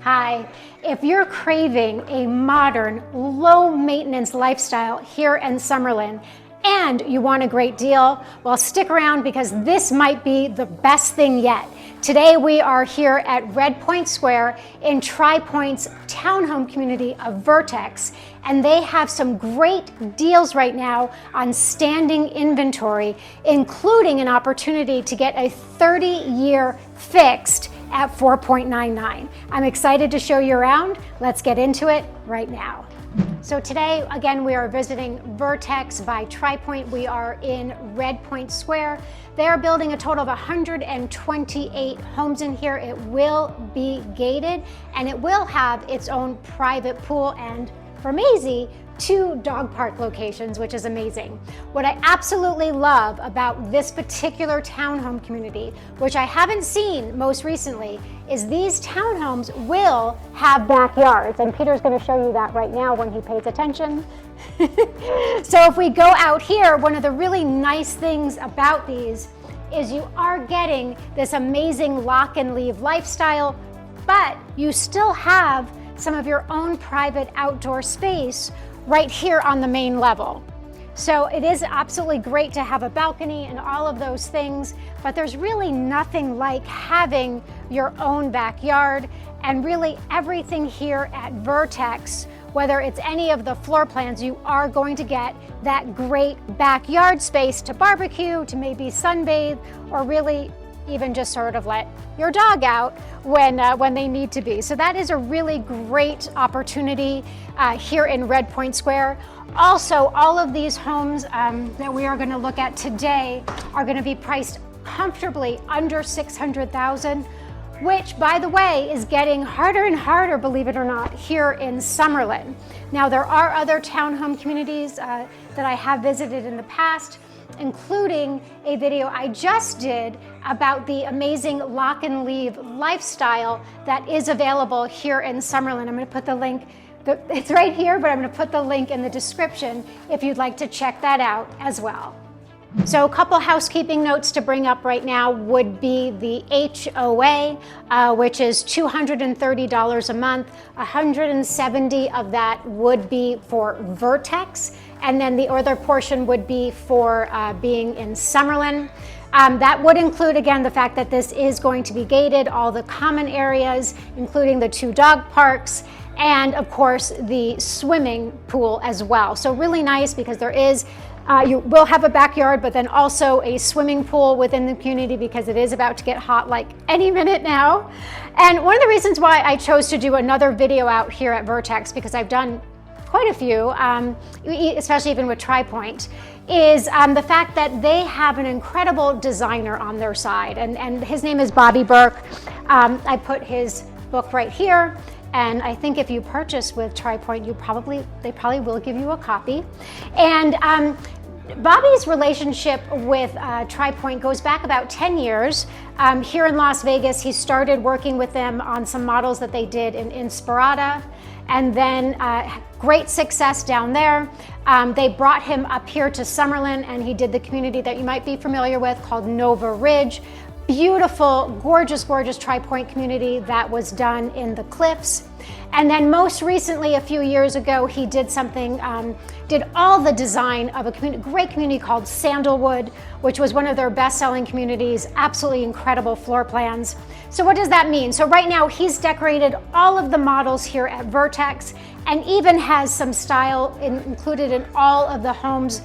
Hi, if you're craving a modern, low-maintenance lifestyle here in Summerlin and you want a great deal, well, stick around because this might be the best thing yet. Today we are here at Red Point Square in Tri-Pointe's townhome community of Vertex, and they have some great deals right now on standing inventory, including an opportunity to get a 30-year fixed at 4.99. I'm excited to show you around. Let's get into it right now. So today, again, we are visiting Vertex by Tri-Pointe. We are in Red Point Square. They are building a total of 128 homes in here. It will be gated and it will have its own private pool and, for Maisie, 2 dog park locations, which is amazing. What I absolutely love about this particular townhome community, which I haven't seen most recently, is these townhomes will have backyards, and Peter's going to show you that right now when he pays attention. So if we go out here, one of the really nice things about these is you are getting this amazing lock and leave lifestyle, but you still have some of your own private outdoor space right here on the main level. So it is absolutely great to have a balcony and all of those things, but there's really nothing like having your own backyard. And really everything here at Vertex, whether it's any of the floor plans, you are going to get that great backyard space to barbecue, to maybe sunbathe, or really even just sort of let your dog out when they need to be. So that is a really great opportunity here in Red Point Square. Also, all of these homes that we are going to look at today are going to be priced comfortably under $600,000, which, by the way, is getting harder and harder, believe it or not, here in Summerlin. Now, there are other townhome communities that I have visited in the past, including a video I just did about the amazing lock and leave lifestyle that is available here in Summerlin. I'm going to put the link, it's right here, but I'm going to put the link in the description if you'd like to check that out as well. So a couple housekeeping notes to bring up right now would be the HOA, which is $230 a month. 170 of that would be for Vertex, and then the other portion would be for being in Summerlin. That would include, again, the fact that this is going to be gated, all the common areas, including the 2 dog parks, and of course the swimming pool as well. So really nice because there is you will have a backyard, but then also a swimming pool within the community because it is about to get hot like any minute now. And one of the reasons why I chose to do another video out here at Vertex, because I've done quite a few, especially even with Tri-Pointe, is the fact that they have an incredible designer on their side. And his name is Bobby Burke. I put his book right here. And I think if you purchase with Tri-Pointe, they probably will give you a copy. And Bobby's relationship with Tri-Pointe goes back about 10 years. Here in Las Vegas, he started working with them on some models that they did in Inspirada, and then great success down there. They brought him up here to Summerlin, and he did the community that you might be familiar with called Nova Ridge. Beautiful, gorgeous, gorgeous Tri-Pointe community that was done in the Cliffs. And then most recently, a few years ago, he did something, did all the design of a great community called Sandalwood, which was one of their best-selling communities, absolutely incredible floor plans. So what does that mean? So right now, he's decorated all of the models here at Vertex and even has some style included in all of the homes,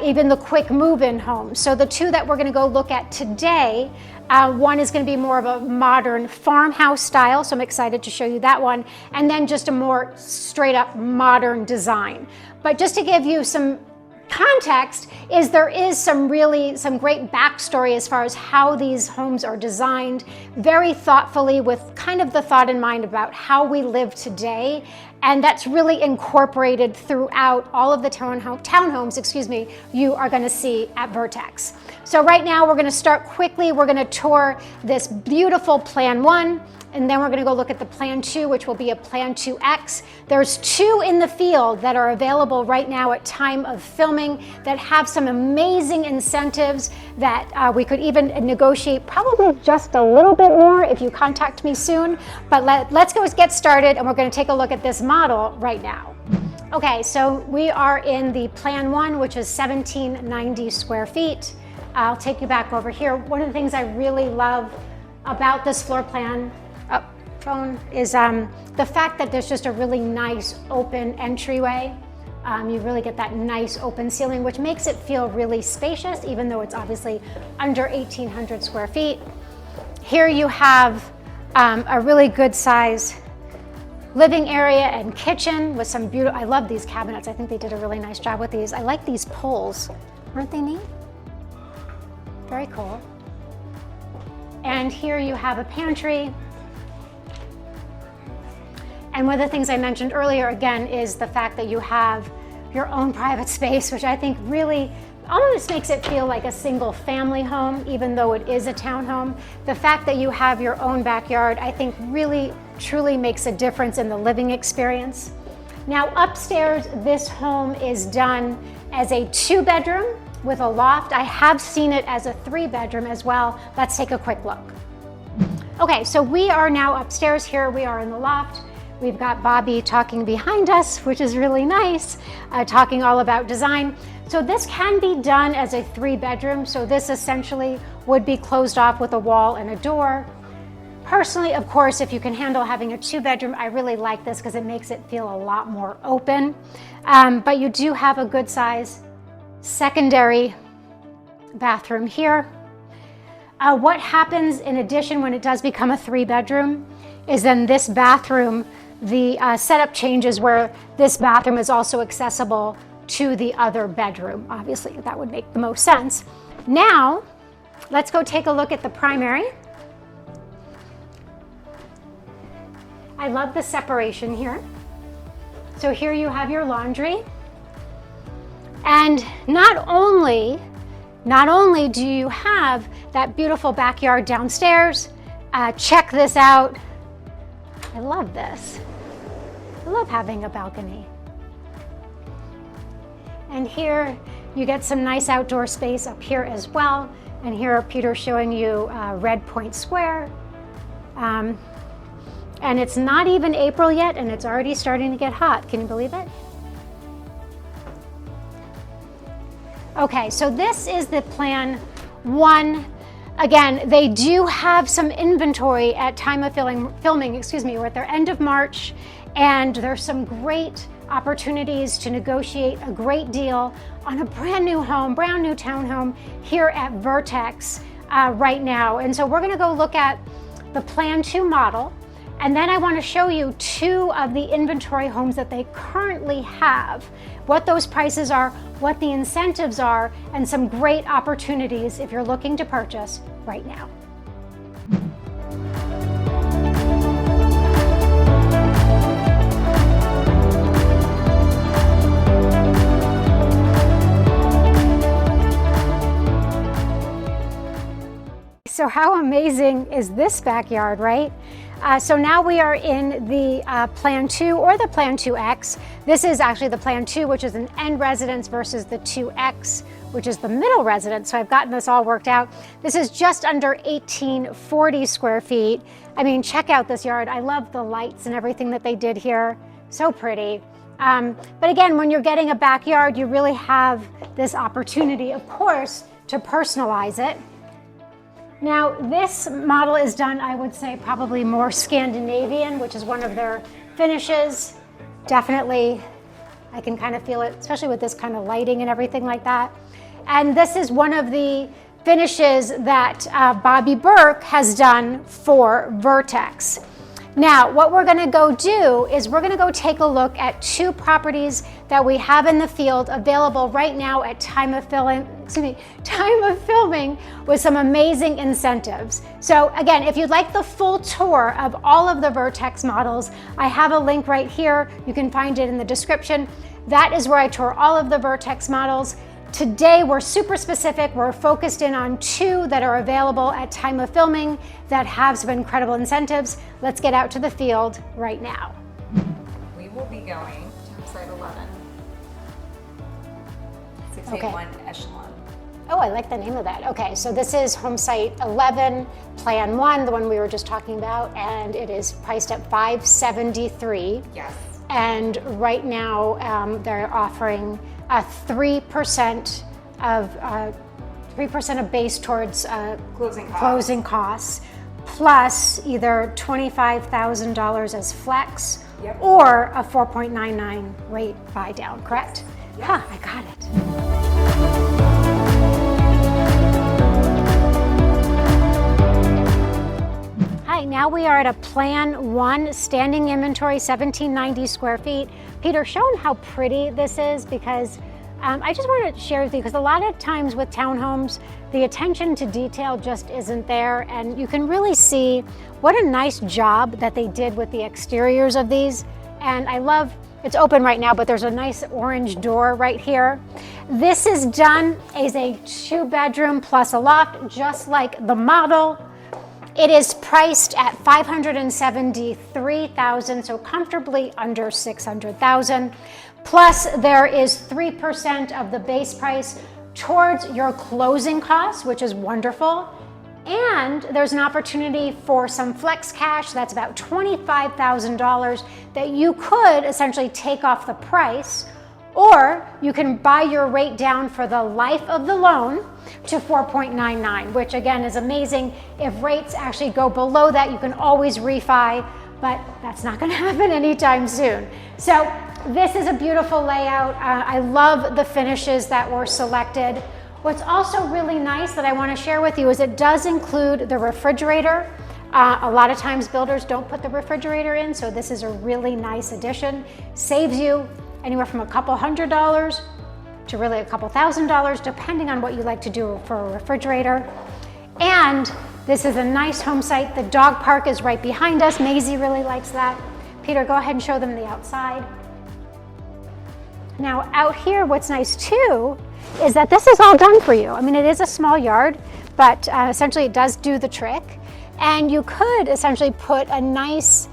even the quick move-in homes. So the 2 that we're going to go look at today, one is going to be more of a modern farmhouse style, so I'm excited to show you that one, and then just a more straight-up modern design. But just to give you some context, there is some great backstory as far as how these homes are designed, very thoughtfully with kind of the thought in mind about how we live today And that's really incorporated throughout all of the townhomes, you are gonna see at Vertex. So right now we're gonna start quickly. We're gonna tour this beautiful Plan 1, and then we're gonna go look at the Plan 2, which will be a Plan 2X. There's 2 in the field that are available right now at time of filming that have some amazing incentives that we could even negotiate probably just a little bit more if you contact me soon. But let's go get started, and we're gonna take a look at this model right now. Okay, so we are in the Plan 1, which is 1790 square feet. I'll take you back over here. One of the things I really love about this floor plan phone is the fact that there's just a really nice open entryway. You really get that nice open ceiling, which makes it feel really spacious, even though it's obviously under 1,800 square feet. Here you have a really good size living area and kitchen with some beautiful, I love these cabinets. I think they did a really nice job with these. I like these poles. Aren't they neat? Very cool. And here you have a pantry. And one of the things I mentioned earlier, again, is the fact that you have your own private space, which I think really almost makes it feel like a single family home, even though it is a townhome. The fact that you have your own backyard, I think really, truly makes a difference in the living experience. Now upstairs, this home is done as a 2-bedroom with a loft. I have seen it as a 3-bedroom as well. Let's take a quick look. Okay, so we are now upstairs here. We are in the loft. We've got Bobby talking behind us, which is really nice, talking all about design. So this can be done as a 3-bedroom. So this essentially would be closed off with a wall and a door. Personally, of course, if you can handle having a 2-bedroom, I really like this because it makes it feel a lot more open. But you do have a good size secondary bathroom here. What happens in addition when it does become a 3-bedroom is then this bathroom, the setup changes where this bathroom is also accessible to the other bedroom. Obviously, that would make the most sense. Now, let's go take a look at the primary. I love the separation here. So here you have your laundry. And not only do you have that beautiful backyard downstairs, check this out. I love this. I love having a balcony. And here you get some nice outdoor space up here as well. And here Peter's showing you Red Pointe Square. And it's not even April yet, and it's already starting to get hot. Can you believe it? Okay, so this is the Plan 1. Again, they do have some inventory at time of filming, we're at their end of March, and there's some great opportunities to negotiate a great deal on a brand new home, brand new townhome here at Vertex right now. And so we're gonna go look at the Plan 2 model, and then I wanna show you 2 of the inventory homes that they currently have, what those prices are, what the incentives are, and some great opportunities if you're looking to purchase right now. So how amazing is this backyard, right? So now we are in the Plan 2 or the Plan 2X. This is actually the Plan 2, which is an end residence, versus the 2X, which is the middle residence. So I've gotten this all worked out. This is just under 1,840 square feet. I mean, check out this yard. I love the lights and everything that they did here. So pretty. But again, when you're getting a backyard, you really have this opportunity, of course, to personalize it. Now, this model is done, I would say, probably more Scandinavian, which is one of their finishes. Definitely, I can kind of feel it, especially with this kind of lighting and everything like that. And this is one of the finishes that Bobby Burke has done for Vertex. Now, what we're gonna go do is we're gonna go take a look at 2 properties that we have in the field available right now at time of filming with some amazing incentives. So again, if you'd like the full tour of all of the Vertex models, I have a link right here. You can find it in the description. That is where I tour all of the Vertex models. Today, we're super specific. We're focused in on 2 that are available at time of filming that have some incredible incentives. Let's get out to the field right now. We will be going to home site 11, 681 Echelon. Oh, I like the name of that. Okay, so this is home site 11, plan 1, the one we were just talking about, and it is priced at $573. Yes. And right now, they're offering a 3% of base towards closing costs, plus either $25,000 as flex, yep, or a 4.99 rate buy down, correct? Yep. Huh, I got it. Hi, now we are at a Plan 1 standing inventory, 1790 square feet. Peter, show them how pretty this is, because I just want to share with you, because a lot of times with townhomes, the attention to detail just isn't there, and you can really see what a nice job that they did with the exteriors of these. And I love, it's open right now, but there's a nice orange door right here. This is done as a 2-bedroom plus a loft, just like the model. It is priced at $573,000, so comfortably under $600,000. Plus, there is 3% of the base price towards your closing costs, which is wonderful. And there's an opportunity for some flex cash. That's about $25,000 that you could essentially take off the price, or you can buy your rate down for the life of the loan to 4.99, which again is amazing. If rates actually go below that, you can always refi, but that's not gonna happen anytime soon. So this is a beautiful layout. I love the finishes that were selected. What's also really nice that I wanna share with you is it does include the refrigerator. A lot of times builders don't put the refrigerator in, so this is a really nice addition. Saves you anywhere from a couple $100 to really a couple $1,000, depending on what you like to do for a refrigerator. And this is a nice home site. The dog park is right behind us. Maisie really likes that. Peter, go ahead and show them the outside. Now out here, what's nice too, is that this is all done for you. I mean, it is a small yard, but essentially it does do the trick. And you could essentially put a nice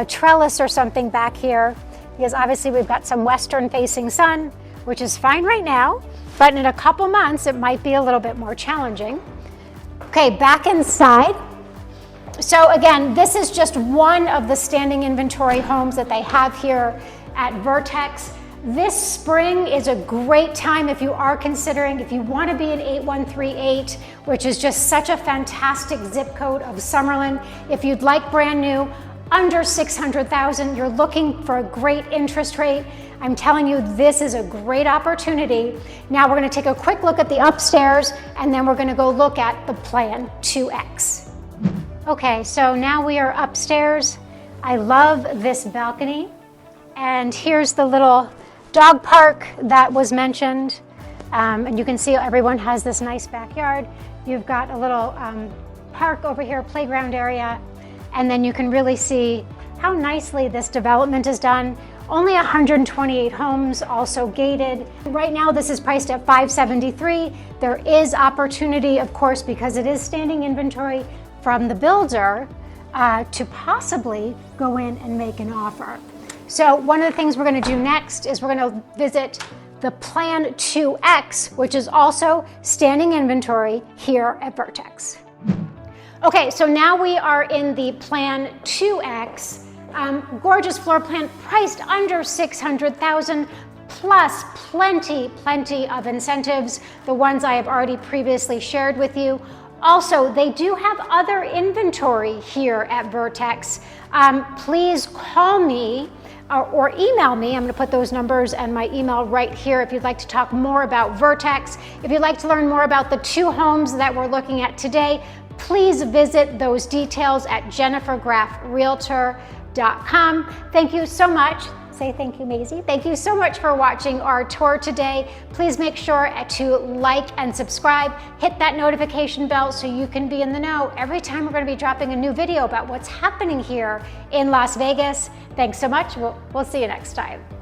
trellis or something back here, because obviously we've got some western facing sun, which is fine right now, but in a couple months, it might be a little bit more challenging. Okay, back inside. So again, this is just one of the standing inventory homes that they have here at Vertex. This spring is a great time if you are considering, if you want to be in 8138, which is just such a fantastic zip code of Summerlin. If you'd like brand new, under $600,000, you're looking for a great interest rate, I'm telling you, this is a great opportunity. Now we're going to take a quick look at the upstairs, and then we're going to go look at the Plan 2X. Okay, so now we are upstairs. I love this balcony, and here's the little dog park that was mentioned, and you can see everyone has this nice backyard. You've got a little park over here, playground area, and then you can really see how nicely this development is done. Only 128 homes, also gated. Right now this is priced at $573. There is opportunity, of course, because it is standing inventory from the builder to possibly go in and make an offer. So one of the things we're going to do next is we're going to visit the Plan 2X, which is also standing inventory here at Vertex. Okay, so now we are in the Plan 2X. Gorgeous floor plan priced under $600,000, plus plenty of incentives, the ones I have already previously shared with you. Also, they do have other inventory here at Vertex. Please call me or email me. I'm going to put those numbers and my email right here if you'd like to talk more about Vertex. If you'd like to learn more about the 2 homes that we're looking at today, please visit those details at jennifergraffrealtor.com. Thank you so much. Say thank you, Maisie. Thank you so much for watching our tour today. Please make sure to like and subscribe. Hit that notification bell so you can be in the know every time we're going to be dropping a new video about what's happening here in Las Vegas. Thanks so much. We'll see you next time.